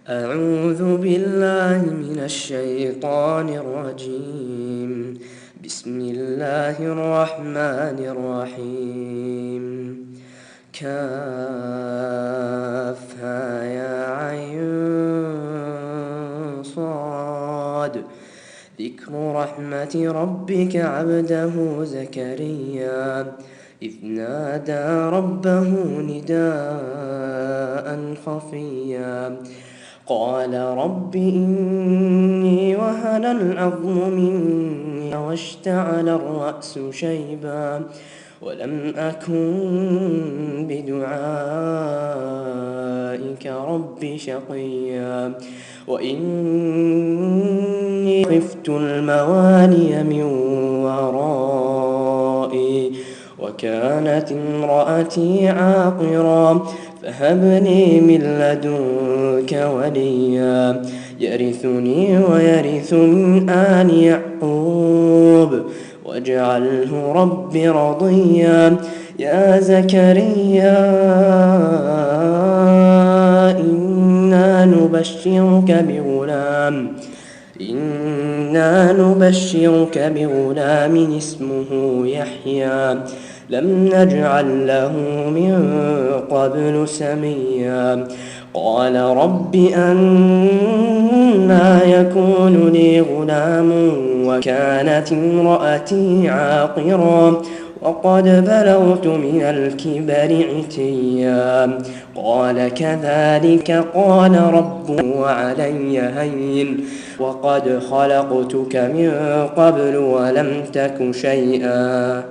أعوذ بالله من الشيطان الرجيم. بسم الله الرحمن الرحيم. كافها يا عين صاد. ذكر رحمة ربك عبده زكريا إذ نادى ربه نداء خفيا قال رب إني وهن العظم مني واشتعل الرأس شيبا ولم أكن بدعائك رب شقيا وإني خفت الموالي من ورائي وكانت امرأتي عاقرا فهب لي من لدنك وليا يرثني ويرث من آل يعقوب واجعله رب رضيا يا زكريا إنا نبشرك بغلام اسمه يحيى لم نجعل له من قبل سميا قال رب أنى يكون لي غلام وكانت امرأتي عاقرا وقد بلغت من الكبر عتيا قال كذلك قال ربك وعلي هين وقد خلقتك من قبل ولم تك شيئا